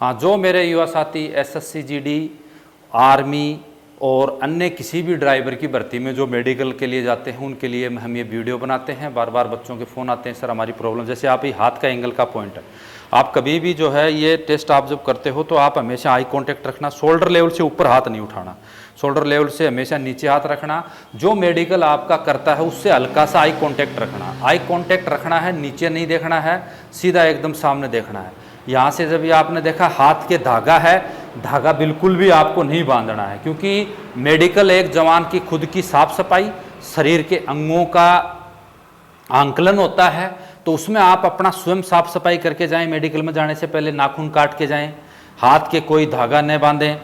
हाँ, जो मेरे युवा साथी एसएससी जीडी, आर्मी और अन्य किसी भी ड्राइवर की भर्ती में जो मेडिकल के लिए जाते हैं उनके लिए हम ये वीडियो बनाते हैं। बार बार बच्चों के फ़ोन आते हैं, सर हमारी प्रॉब्लम, जैसे आप ये हाथ का एंगल का पॉइंट है, आप कभी भी जो है ये टेस्ट आप जब करते हो तो आप हमेशा आई कांटेक्ट रखना, शोल्डर लेवल से ऊपर हाथ नहीं उठाना, शोल्डर लेवल से हमेशा नीचे हाथ रखना। जो मेडिकल आपका करता है उससे हल्का सा आई कांटेक्ट रखना, आई कांटेक्ट रखना है, नीचे नहीं देखना है, सीधा एकदम सामने देखना है। यहाँ से जब ये आपने देखा हाथ के धागा है, धागा बिल्कुल भी आपको नहीं बांधना है, क्योंकि मेडिकल एक जवान की खुद की साफ सफाई, शरीर के अंगों का आंकलन होता है, तो उसमें आप अपना स्वयं साफ सफाई करके जाएं। मेडिकल में जाने से पहले नाखून काट के जाएं, हाथ के कोई धागा न बांधें,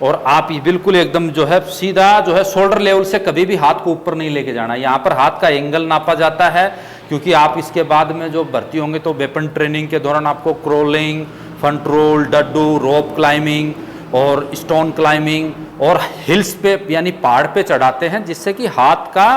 और आप ये बिल्कुल एकदम जो है सीधा जो है शोल्डर लेवल से कभी भी हाथ को ऊपर नहीं लेके जाना। यहाँ पर हाथ का एंगल नापा जाता है, क्योंकि आप इसके बाद में जो भर्ती होंगे तो वेपन ट्रेनिंग के दौरान आपको क्रोलिंग, फ्रंट रोल, डड्डू, रोप क्लाइंबिंग और स्टोन क्लाइंबिंग और हिल्स पे यानी पहाड़ पे चढ़ाते हैं, जिससे कि हाथ का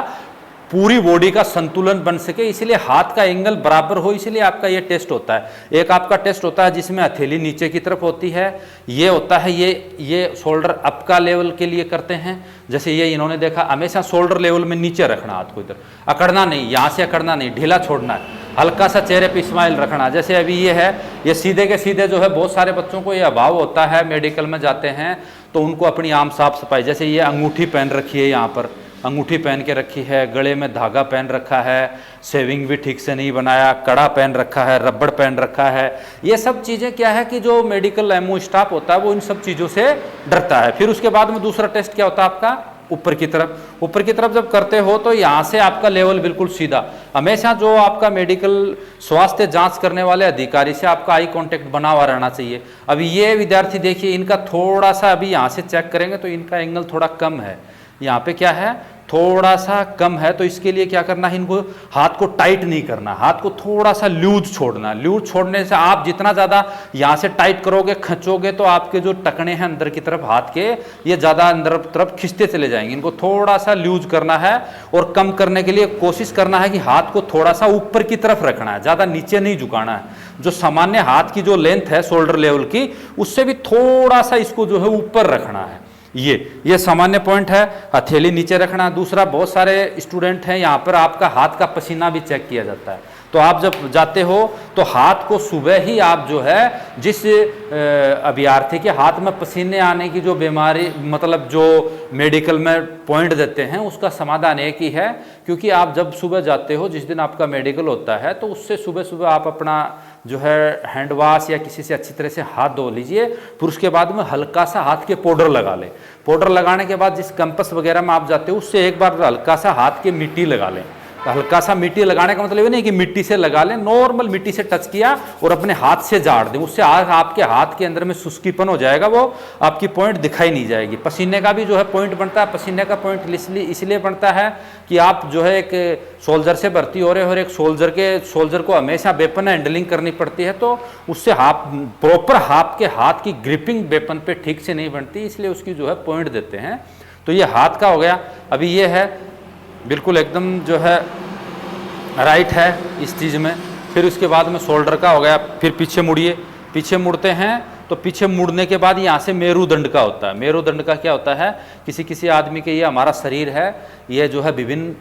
पूरी बॉडी का संतुलन बन सके, इसलिए हाथ का एंगल बराबर हो, इसलिए आपका ये टेस्ट होता है। एक आपका टेस्ट होता है जिसमें हथेली नीचे की तरफ होती है, ये होता है ये शोल्डर अप का लेवल के लिए करते हैं। जैसे ये इन्होंने देखा, हमेशा शोल्डर लेवल में नीचे रखना, हाथ को इधर अकड़ना नहीं, यहाँ से अकड़ना नहीं, ढीला छोड़ना है, हल्का सा चेहरे पे स्माइल रखना। जैसे अभी ये है, ये सीधे के सीधे जो है, बहुत सारे बच्चों को ये अभाव होता है, मेडिकल में जाते हैं तो उनको अपनी आम साफ सफाई, जैसे ये अंगूठी पहन रखी है, यहाँ पर अंगूठी पहन के रखी है, गले में धागा पहन रखा है, सेविंग भी ठीक से नहीं बनाया, कड़ा पहन रखा है, रबड़ पहन रखा है, ये सब चीज़ें क्या है कि जो मेडिकल एमओ स्टाफ होता है वो इन सब चीज़ों से डरता है। फिर उसके बाद में दूसरा टेस्ट क्या होता है आपका, ऊपर की तरफ। ऊपर की तरफ जब करते हो तो यहाँ से आपका लेवल बिल्कुल सीधा, हमेशा जो आपका मेडिकल स्वास्थ्य जांच करने वाले अधिकारी से आपका आई कांटेक्ट बना हुआ रहना चाहिए। अभी ये विद्यार्थी देखिए, इनका थोड़ा सा अभी यहाँ से चेक करेंगे तो इनका एंगल थोड़ा कम है, यहाँ पे क्या है थोड़ा सा कम है, तो इसके लिए क्या करना है, इनको हाथ को टाइट नहीं करना, हाथ को थोड़ा सा लूज छोड़ना। लूज छोड़ने से आप जितना ज़्यादा यहाँ से टाइट करोगे, खींचोगे, तो आपके जो टकने हैं अंदर की तरफ हाथ के, ये ज़्यादा अंदर तरफ खिंचते चले जाएंगे। इनको थोड़ा सा लूज करना है, और कम करने के लिए कोशिश करना है कि हाथ को थोड़ा सा ऊपर की तरफ रखना है, ज़्यादा नीचे नहीं झुकाना है। जो सामान्य हाथ की जो लेंथ है शोल्डर लेवल की, उससे भी थोड़ा सा इसको जो है ऊपर रखना है। ये सामान्य पॉइंट है, हथेली नीचे रखना। दूसरा, बहुत सारे स्टूडेंट हैं, यहाँ पर आपका हाथ का पसीना भी चेक किया जाता है, तो आप जब जाते हो तो हाथ को सुबह ही आप जो है, जिस अभ्यर्थी के हाथ में पसीने आने की जो बीमारी, मतलब जो मेडिकल में पॉइंट देते हैं, उसका समाधान एक ही है, क्योंकि आप जब सुबह जाते हो, जिस दिन आपका मेडिकल होता है, तो उससे सुबह सुबह आप अपना जो है हैंड वॉश या किसी से अच्छी तरह से हाथ धो लीजिए। फिर उसके बाद में हल्का सा हाथ के पाउडर लगा लें। पाउडर लगाने के बाद जिस कंपास वगैरह में आप जाते हो, उससे एक बार हल्का सा हाथ के मिट्टी लगा लें। हल्का सा मिट्टी लगाने का मतलब ये नहीं कि मिट्टी से लगा लें, नॉर्मल मिट्टी से टच किया और अपने हाथ से झाड़ दें, उससे आपके हाथ के अंदर में शुष्कीपन हो जाएगा, वो आपकी पॉइंट दिखाई नहीं जाएगी। पसीने का भी जो है पॉइंट बनता है, पसीने का पॉइंट इसलिए बनता है कि आप जो है एक सोल्जर से भर्ती हो रहे हो, और एक सोल्जर को हमेशा वेपन हैंडलिंग करनी पड़ती है, तो उससे प्रॉपर आपके हाथ की ग्रिपिंग वेपन पे ठीक से नहीं बनती, इसलिए उसकी जो है पॉइंट देते हैं। तो ये हाथ का हो गया। अभी ये है बिल्कुल एकदम जो है राइट है इस चीज़ में। फिर उसके बाद में शोल्डर का हो गया। फिर पीछे मुड़िए, पीछे मुड़ते हैं तो पीछे मुड़ने के बाद यहाँ से मेरुदंड का होता है। मेरुदंड का क्या होता है, किसी किसी आदमी के, ये हमारा शरीर है, ये जो है विभिन्न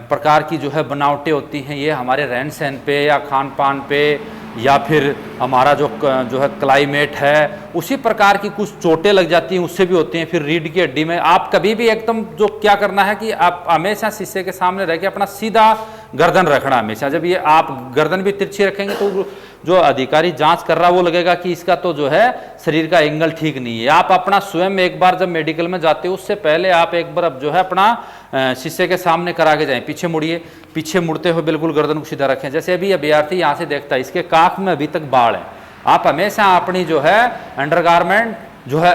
प्रकार की जो है बनावटें होती हैं, ये हमारे रहन सहन पे या खान पान पे या फिर हमारा जो है क्लाइमेट है, उसी प्रकार की कुछ चोटें लग जाती हैं, उससे भी होती हैं। फिर रीढ़ की हड्डी में आप कभी भी एकदम जो क्या करना है कि आप हमेशा शीशे के सामने रह के अपना सीधा गर्दन रखना हमेशा। जब ये आप गर्दन भी तिरछी रखेंगे तो जो अधिकारी जांच कर रहा है वो लगेगा कि इसका तो जो है शरीर का एंगल ठीक नहीं है। आप अपना स्वयं एक बार जब मेडिकल में जाते हो उससे पहले आप एक बार अब जो है अपना शीशे के सामने करा के जाएं। पीछे मुड़िए, पीछे मुड़ते हुए बिल्कुल गर्दन को सीधा रखें। जैसे अभी अभ्यर्थी यहाँ से देखता है, इसके काख में अभी तक बाल है। आप हमेशा अपनी जो है अंडरगारमेंट जो है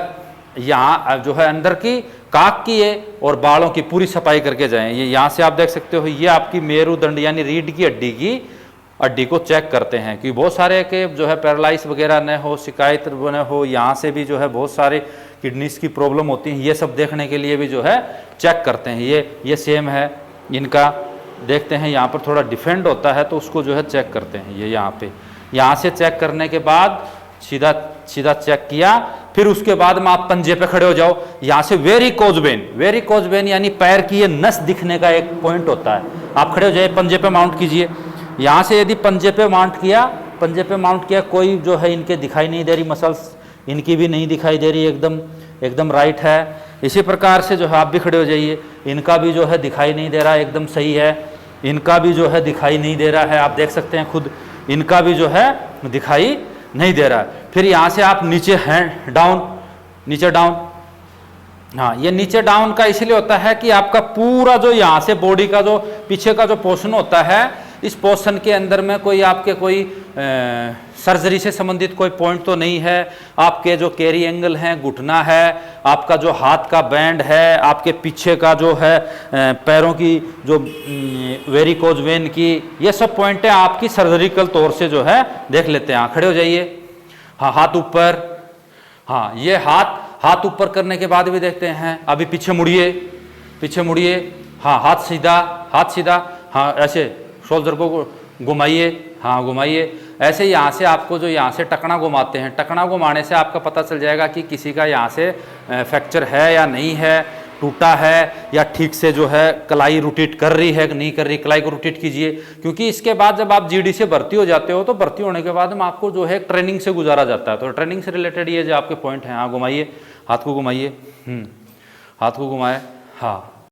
यहाँ जो है अंदर की काख की है और बालों की पूरी सफाई करके जाएं। ये यहाँ से आप देख सकते हो, ये आपकी मेरुदंड यानी रीढ़ की हड्डी को चेक करते हैं कि बहुत सारे के जो है पैरालाइज वगैरह न हो, शिकायत न हो। यहाँ से भी जो है बहुत सारे किडनीज की प्रॉब्लम होती है, ये सब देखने के लिए भी जो है चेक करते हैं। ये सेम है इनका, देखते हैं यहाँ पर थोड़ा डिफेंड होता है तो उसको जो है चेक करते हैं। ये यहाँ पे, यहाँ से चेक करने के बाद सीधा सीधा चेक किया। फिर उसके बाद में आप पंजे पे खड़े हो जाओ। यहां से वेरिकोज वेन यानी पैर की ये नस दिखने का एक पॉइंट होता है। आप खड़े हो जाइए, पंजे पे माउंट कीजिए। यहां से यदि पंजे पे माउंट किया, कोई जो है इनके दिखाई नहीं दे रही मसल्स, इनकी भी नहीं दिखाई दे रही, एकदम राइट है। इसी प्रकार से जो है आप भी खड़े हो जाइए, इनका भी जो है दिखाई नहीं दे रहा, एकदम सही है। इनका भी जो है दिखाई नहीं दे रहा है, आप देख सकते हैं खुद, इनका भी जो है दिखाई नहीं दे रहा है। फिर यहां से आप नीचे हैंड डाउन, नीचे डाउन। हाँ, ये नीचे डाउन का इसलिए होता है कि आपका पूरा जो यहाँ से बॉडी का जो पीछे का जो पोर्शन होता है, इस पोर्शन के अंदर में कोई आपके कोई सर्जरी से संबंधित कोई पॉइंट तो नहीं है। आपके जो कैरी एंगल हैं, घुटना है, आपका जो हाथ का बैंड है, आपके पीछे का जो है पैरों की जो वेरिकोज वेन की, ये सब पॉइंटें आपकी सर्जरिकल तौर से जो है देख लेते हैं। खड़े हो जाइए। हाँ, हाथ ऊपर। हाँ, ये हाथ ऊपर करने के बाद भी देखते हैं। अभी पीछे मुड़िए। हाँ, हाथ सीधा। हाँ, ऐसे शोल्डर को घुमाइए। हाँ, घुमाइए ऐसे। यहाँ से आपको जो यहाँ से टकना घुमाते हैं, टकना घुमाने से आपका पता चल जाएगा कि किसी का यहाँ से फ्रैक्चर है या नहीं है, टूटा है या ठीक से जो है कलाई रोटेट कर रही है कि नहीं कर रही। कलाई को रोटेट कीजिए, क्योंकि इसके बाद जब आप जीडी से भर्ती हो जाते हो तो भर्ती होने के बाद में आपको जो है ट्रेनिंग से गुजारा जाता है। तो ट्रेनिंग से रिलेटेड ये जो आपके पॉइंट हैं। हाँ, घुमाइए, हाथ को घुमाइए। हाथ को घुमाए। हाँ,